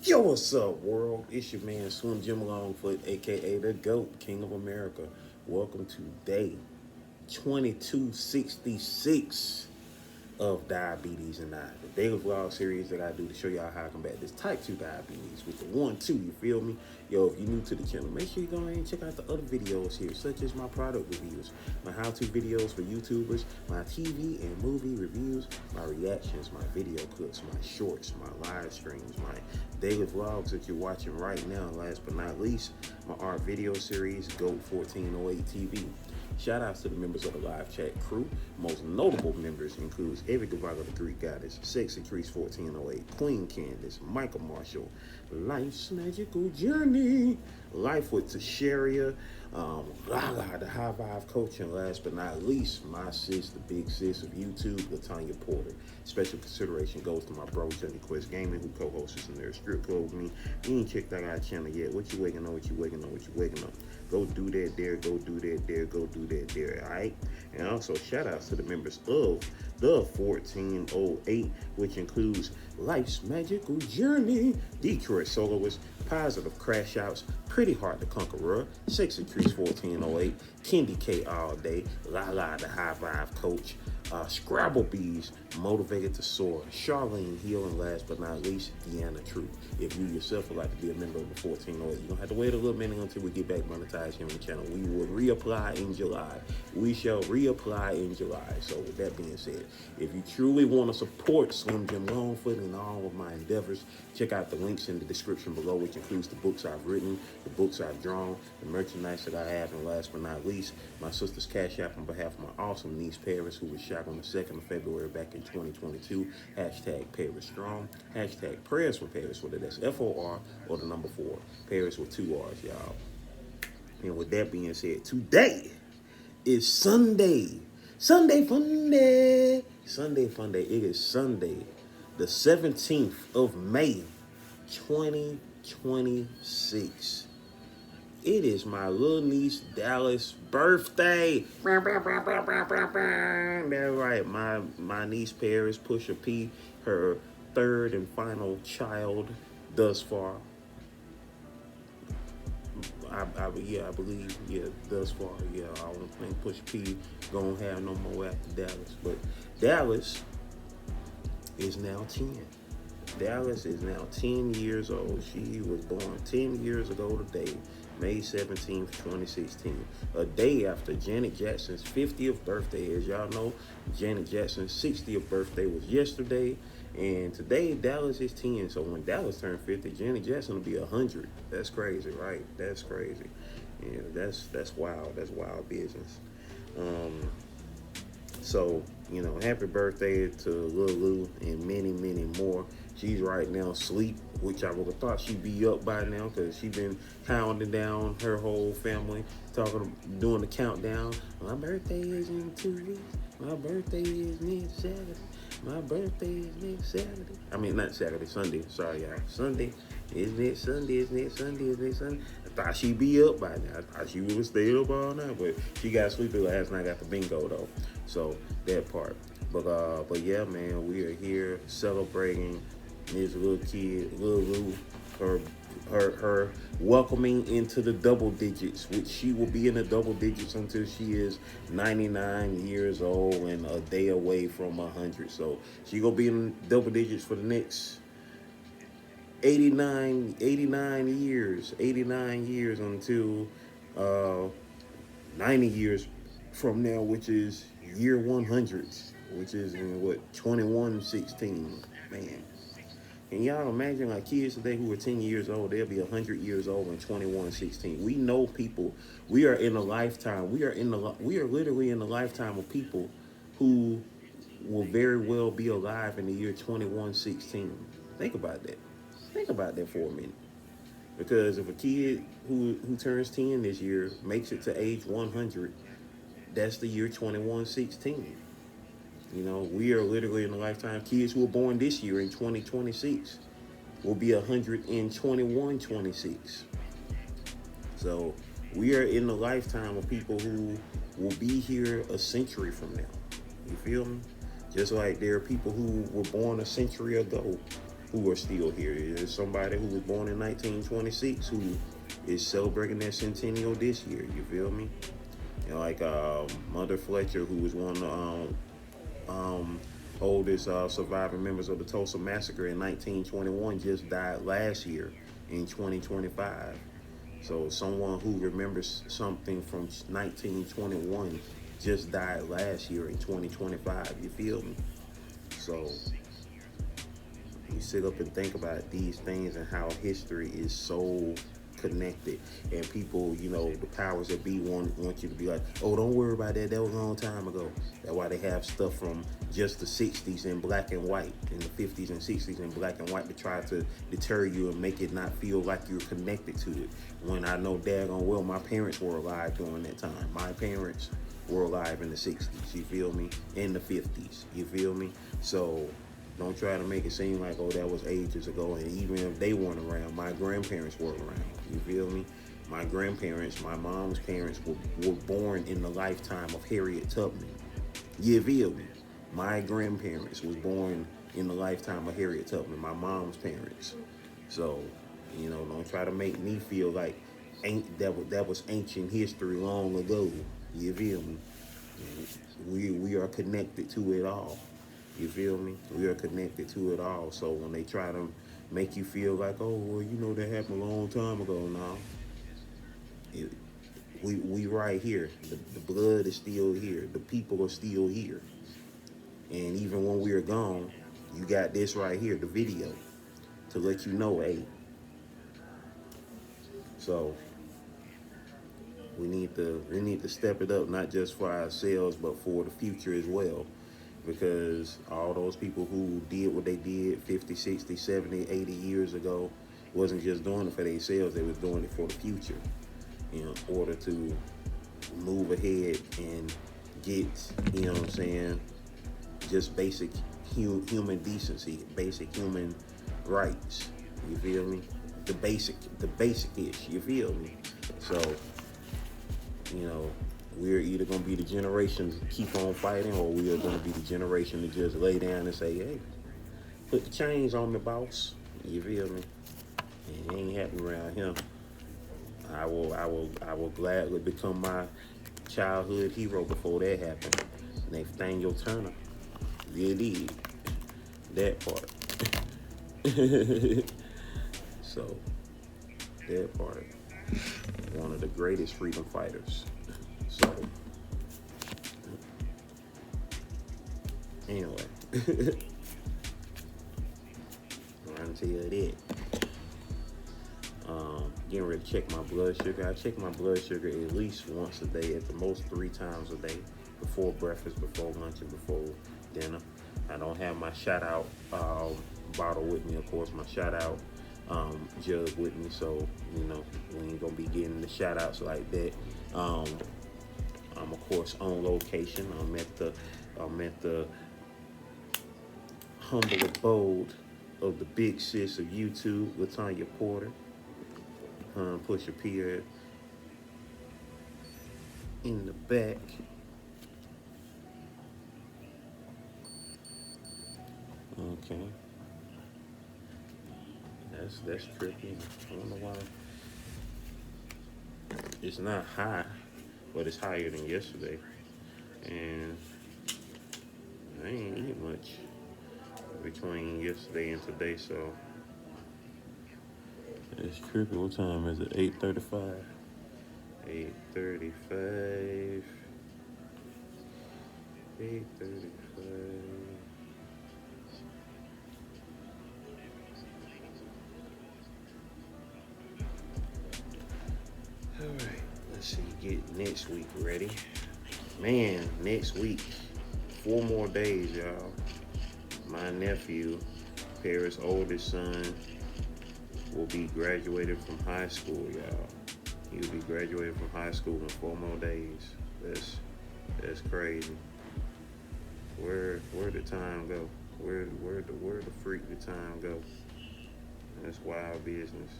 Yo, what's up, world? It's your man Slim Jim Longfoot, aka the GOAT, King of America. Welcome to day 2266 of Diabetes and I, the daily vlog series that I do to show y'all how to combat this type 2 diabetes with the 1-2, you feel me? Yo, if you're new to the channel, make sure you go ahead and check out the other videos here, such as my product reviews, my how-to videos for YouTubers, my TV and movie reviews, my reactions, my video clips, my shorts, my live streams, my daily vlogs that you're watching right now. Last but not least, my art video series, GOAT 1408 TV. Shout outs to the members of the live chat crew. Most notable members includes Avid the Greek Goddess, Sexy Crease 1408, Queen Candace, Michael Marshall, Life's Magical Journey, Life with Tasharia, Lala, the High Vibe Coach, and last but not least, my sis, the big sis of YouTube, LaTanya Porter. Special consideration goes to my bro, Johnny Quest Gaming, who co-hosts in there, strip club with me. You ain't checked out our channel yet. What you waking on, what you waking on, what you waking on? Go do that there, go do that there, go do that there, all right? And also, shout outs to the members of the 1408, which includes Life's Magical Journey, Detroit Soloist, Positive Crash Outs, Pretty Hard to Conqueror, Sexy Trees 1408, Kendi K All Day, Lala the High Vibe Coach, Scrabble Bees, Motivated to Soar, Charlene Hill, and last but not least, Deanna True. If you yourself would like to be a member of the 1408, you're going to have to wait a little minute until we get back monetized here on the channel. We will reapply in July. We shall reapply in July. So with that being said, if you truly want to support Slim Jim Longfoot and all of my endeavors, check out the links in the description below, which includes the books I've written, the books I've drawn, the merchandise that I have, and last but not least, my sister's cash app on behalf of my awesome niece, Paris, who was shot on the 2nd of February back in 2022. Hashtag Paris Strong. Hashtag Prayers for Paris, whether that's F-O-R or the number 4. Paris with 2 R's, y'all. And with that being said, today is Sunday. Sunday fun day. Sunday fun day. It is Sunday, the 17th of May, 2026. It is my little niece Dallas' birthday. That's right. My niece Paris, Pusha P, her third and final child thus far. I believe, thus far, I don't think Pusha P gonna have no more after Dallas. But Dallas is now 10. Dallas is now 10 years old. She was born 10 years ago today, May 17th, 2016. A day after Janet Jackson's 50th birthday. As y'all know, Janet Jackson's 60th birthday was yesterday. And today, Dallas is 10. So when Dallas turned 50, Janet Jackson will be 100. That's crazy, right? That's crazy. Yeah, that's wild. That's wild business. So, happy birthday to Lil Lou and many, many more. She's right now asleep, which I would have thought she'd be up by now because she's been hounding down her whole family, doing the countdown. My birthday is in 2 weeks. My birthday is next Saturday. My birthday is next Saturday. I mean, not Saturday, Sunday. Sorry, y'all. Sunday is next Sunday. Is next Sunday. Is next Sunday. I thought she'd be up by now. I thought she would have stayed up all night, but she got sleepy last night after bingo, though. So, that part. But yeah, man, we are here celebrating this little kid, Lil Lou, her welcoming into the double digits, which she will be in the double digits until she is 99 years old and a day away from 100. So she gonna be in double digits for the next 89 years until 90 years from now, which is year 100, which is in 2116, man. Can y'all imagine, like, kids today who are 10 years old, they'll be 100 years old in 2116. We know people. We are in a lifetime. We are literally in the lifetime of people who will very well be alive in the year 2116. Think about that. Think about that for a minute. Because if a kid who turns 10 this year makes it to age 100, that's the year 2116. We are literally in the lifetime. Kids who were born this year in 2026 will be 100 in 2126. So we are in the lifetime of people who will be here a century from now. You feel me? Just like there are people who were born a century ago who are still here. There's somebody who was born in 1926 who is celebrating their centennial this year. You feel me? You know, like Mother Fletcher, who was one of the oldest surviving members of the Tulsa Massacre in 1921, just died last year in 2025. So someone who remembers something from 1921 just died last year in 2025. You feel me? So you sit up and think about these things and how history is so connected, and people, you know, the powers that be want you to be like, oh, don't worry about that, that was a long time ago. That's why they have stuff from just the 60s in black and white, in the 50s and 60s in black and white, to try to deter you and make it not feel like you're connected to it. When I know daggone well my parents were alive during that time. My parents were alive in the 60s, you feel me? In the 50s, you feel me? So don't try to make it seem like, oh, that was ages ago. And even if they weren't around, my grandparents were around. You feel me? My grandparents, my mom's parents were born in the lifetime of Harriet Tubman. You feel me? My grandparents was born in the lifetime of Harriet Tubman, my mom's parents. So, you know, don't try to make me feel like that was ancient history long ago. You feel me? We are connected to it all. You feel me? We are connected to it all. So when they try to make you feel like, oh, well, you know, that happened a long time ago now. We right here. The blood is still here. The people are still here. And even when we're gone, you got this right here, the video, to let you know, hey. So we need to step it up, not just for ourselves, but for the future as well. Because all those people who did what they did 50, 60, 70, 80 years ago wasn't just doing it for themselves, they was doing it for the future in order to move ahead and get, you know what I'm saying, just basic human decency, basic human rights, you feel me? The basic-ish, you feel me? So, you know, we're either going to be the generation to keep on fighting, or we are going to be the generation to just lay down and say, hey, put the chains on me, boss. You feel me? And it ain't happening around here. I will gladly become my childhood hero before that happened. Nathaniel Turner. Yeah, did. That part. So, that part. One of the greatest freedom fighters. So, anyway, until that, getting ready to check my blood sugar. I check my blood sugar at least once a day, at the most 3 times a day, before breakfast, before lunch, and before dinner. I don't have my Shoutout bottle with me, of course, my Shoutout jug with me, so, you know, we ain't gonna be getting the shout-outs like that. I'm of course on location. I'm at the humble abode of the big sis of YouTube, Latanya Porter. Pusha P in the back. Okay. That's tricky. I don't know why. It's not high, but it's higher than yesterday. And I ain't eat much between yesterday and today, so it's trippy. What time is it? 8:35. 8:35. 8:35. All right, let's see. Get next week ready. Man, next week, 4 more days, y'all. My nephew, Paris' oldest son, will be graduated from high school, y'all. He'll be graduated from high school in 4 more days. That's crazy. Where did time go? Where the freak did time go? That's wild business.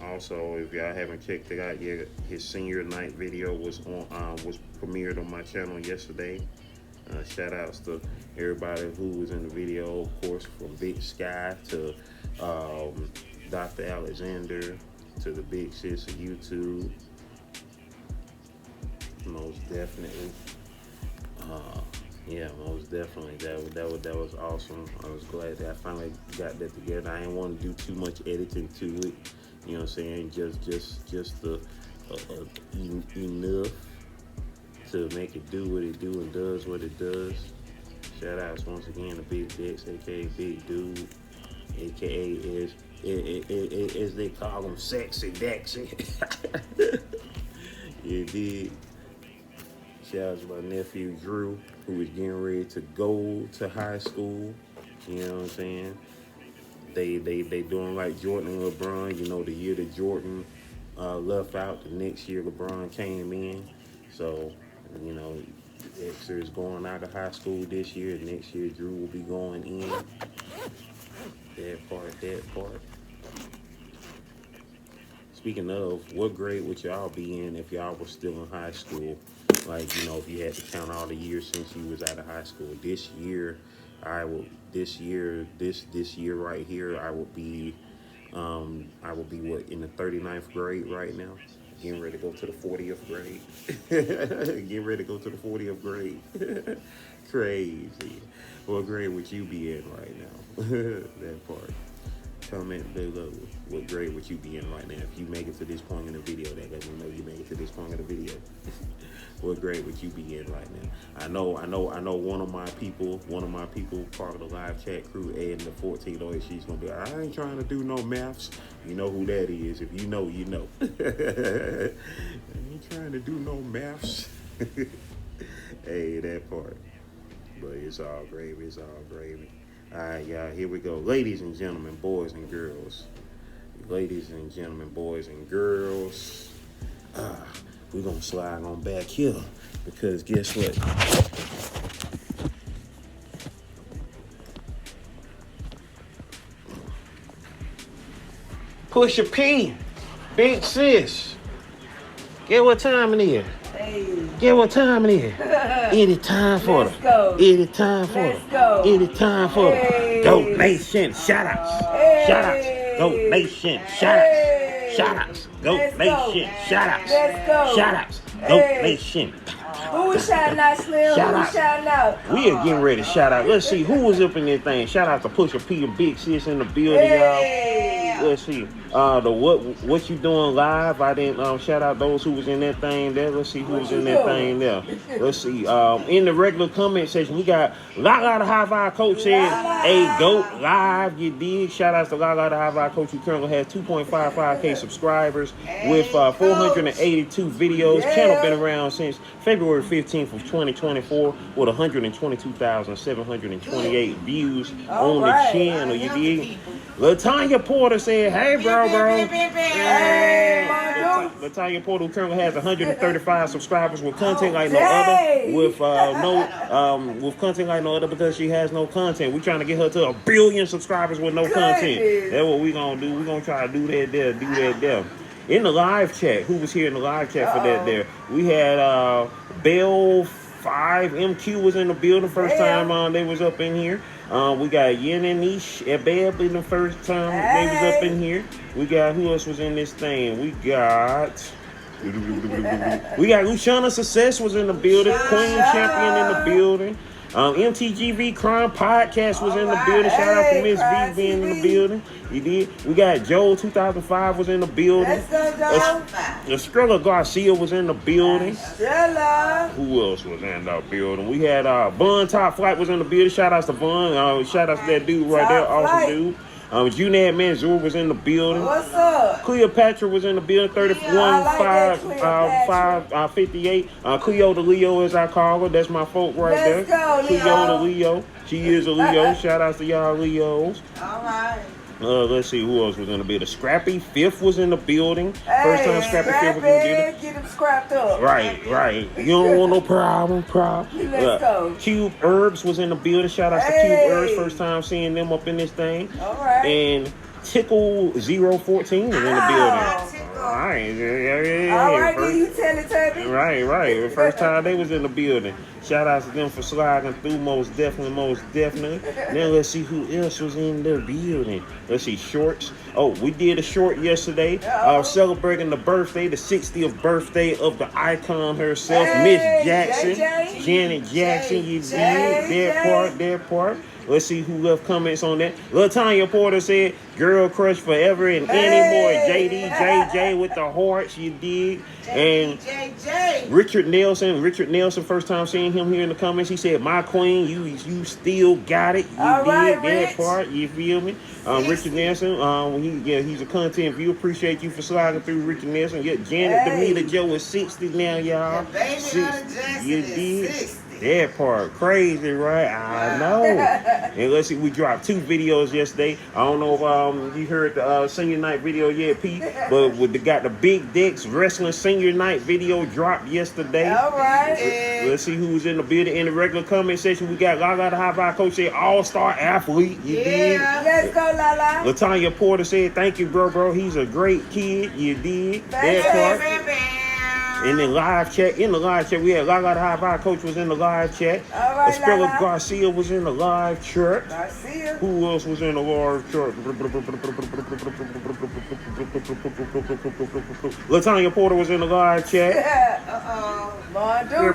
Also, if y'all haven't checked it out yet, his senior night video was premiered on my channel yesterday. Shout outs to everybody who was in the video, of course, from Big Sky to Dr. Alexander to the big sis of YouTube. Most definitely. Yeah, most definitely. That was awesome. I was glad that I finally got that together. I didn't want to do too much editing to it. You know what I'm saying? Just the enough to make it do what it do and does what it does. Shout outs once again to Big Dex, aka Big Dude, aka as they call him, Sexy Dexy. You did. Shout out to my nephew Drew, who is getting ready to go to high school. You know what I'm saying? They doing like Jordan and LeBron. You know, the year that Jordan left out, the next year LeBron came in. So, you know, Dexter is going out of high school this year. Next year Drew will be going in. That part. Speaking of, what grade would y'all be in if y'all were still in high school? Like, you know, if you had to count all the years since you was out of high school. This year right here, I would be what, in the 39th grade right now? Getting ready to go to the 40th grade. Getting ready to go to the 40th grade. Crazy. What grade would you be in right now? That part. Comment below. What grade would you be in right now? If you make it to this point in the video, that lets me know you made it to this point in the video. What grade would you be in right now? I know one of my people, part of the live chat crew, and the 1408, she's gonna be like, I ain't trying to do no maths. You know who that is. If you know, you know. I ain't trying to do no maths. Hey, that part. But it's all gravy, All right, y'all, here we go. Ladies and gentlemen, boys and girls. We're going to slide on back here because guess what? Push a P. Big sis. Get what time it is. Get what time it is. Any time for them. Any time for them. Any time for them. Donation. Shoutouts. Shoutouts. Donation. Shoutouts. Shoutouts. Donation. Shoutouts. Shoutouts. Donation. Who is shouting out, Slim? Shout Who out. shouting out? We are getting ready to shout out. Let's see who was up in this thing. Shout out to Pusha P and Big Sis in the building, y'all. Let's see. The what you doing live? I didn't shout out those who was in that thing there. Let's see who was in that thing there. Let's see. In the regular comment section, we got La the High Vibe Coach said, "Hey, GOAT live." You did. Shout out to La the High Vibe Coach, who currently has 2.55K subscribers with 482 videos. Channel been around since February 15th of 2024 with 122,728 views on the channel. You did. LaTanya Porter said, "Hey, bro. Hey, LaTanya Porter, who currently has 135 subscribers with content like no other, with content like no other because she has no content. We trying to get her to 1 billion subscribers with no content. That's what we gonna do. We gonna try to do that there. In the live chat, who was here in the live chat for that there? We had Bell 5 MQ was in the building first time they was up in here. We got Yen and Nish at Beb in the first time they was up in here. We got, who else was in this thing? We got Luciana Success was in the building. Queen Champion in the building. MTGV Crime Podcast was in the building. Shout out to Miss V being in the building. You did. We got Joel 2005 was in the building. Estrella Garcia was in the building. Who else was in the building? We had Bun Top Flight was in the building. Shout out to Bun. Shout out to that dude right there. Awesome dude. Junad Manzour was in the building. What's up? Cleopatra was in the building. 31-5-58. Cleo the Leo, as I call her. That's my folk right there. Go, Cleo the Leo. She is a Leo. Shout out to y'all Leos. All right. Let's see who else was in the building. Scrappy Fifth was in the building. First time Scrappy Fifth was in the building. Get him scrapped up. Right. You don't want no problem. Let's go. Cube Herbs was in the building. Shout out to Cube Herbs. First time seeing them up in this thing. All right. And Tickle 014 was in the building. All Right. Yeah. All right, First- then you tell it, Tubby. Right. The first time they was in the building. Shout out to them for sliding through, most definitely. Now let's see who else was in the building. Let's see, Shorts. Oh, we did a short yesterday. Celebrating the 60th birthday of the icon herself, Miss Jackson. JJ. Janet Jackson, you did that part. Let's see who left comments on that. LaTanya Porter said, girl crush forever and anymore. JJ with the hearts, you did. And Richard Nelson, first time seeing him here in the comments, he said, my queen, you still got it. You All did right, that Rich. part, you feel me? Richard Nelson, he's a content viewer. Appreciate you for sliding through, Richard Nelson. Yeah, Janet Demeter Joe is 60 now, y'all. You did. That part crazy, right? I know. And let's see, we dropped 2 videos yesterday. I don't know if you heard the senior night video yet, Pete, but got the Big Dicks Wrestling senior night video dropped yesterday. All right. Let's see who's in the building. In the regular comment section, we got Lala the High Vibe Coach said all-star athlete. You did. Let's go, Lala. LaTanya Porter said, thank you, bro. He's a great kid. You did. That part. In the live chat, we had Lala the High Vibe Coach was in the live chat. All right, Estrella Lala. Garcia was in the live chat. Garcia. Who else was in the live chat? LaTanya Porter was in the live chat. Mondo.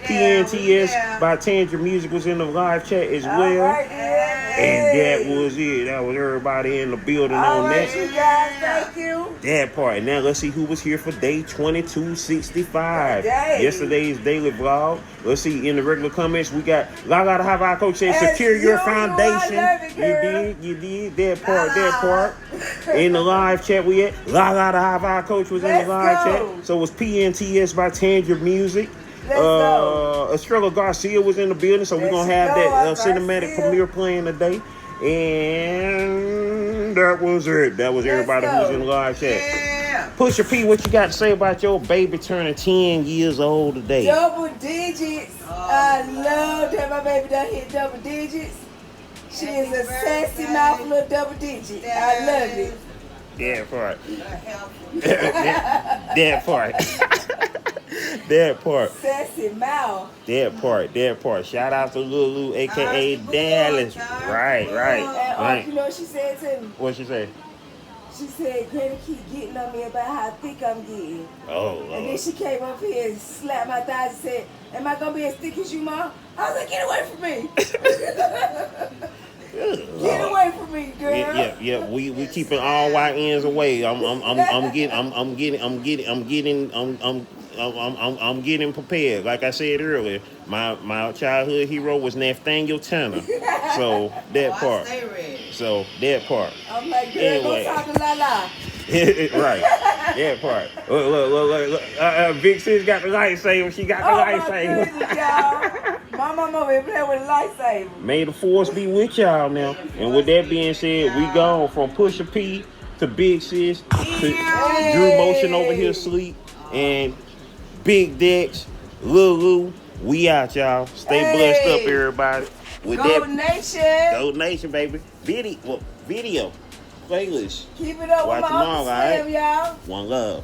PNTS by Tandra Music was in the live chat as well. All right, then. And that was it. That was everybody in the building All on right, that. you guys, thank you. That part. Now let's see who was here for day 2265. Yesterday's daily vlog. Let's see in the regular comments we got Lala the High Vibe Coach said secure your foundation. You did that part. In the live chat we had Lala the High Vibe Coach was in the live chat. So was PNTS by Tandra Music. Estrella Garcia was in the building, so we're gonna have that cinematic premiere playing today. And that was it. That was everybody who was in the live chat. Pusha P, what you got to say about your baby turning 10 years old today? Double digits. I love that my baby done hit double digits. She is a sassy mouth little double digit. I love it. That part. That part. That part. Sassy mouth. That part. Shout out to Lulu, aka Dallas. Right. And you know what she said to me? What'd she say? She said, Granny keep getting on me about how thick I'm getting. Oh, And then she came up here and slapped my thighs and said, am I going to be as thick as you, Mom? I was like, get away from me. Get away from me, girl. Yeah. We keeping all white ends away. I'm getting prepared. Like I said earlier, my childhood hero was Nathaniel Tanner. So that part. So that part. I'm like, girl, Anyway. don't talk to La. Right. That part. Look. Big Sis got the lightsaber. She got the lightsaber. My goodness, y'all. My mama over here playing with a lightsaber. May the force be with y'all now. And with that being said, we gone from Pusha P to Big Sis to Drew Motion over here asleep and Big Dex, Lulu. We out, y'all. Stay blessed up, everybody. With Go Nation. Go Nation, baby. Video. Playlist. Keep it up Watch with them my all, Uncle Slim, right? y'all. One love.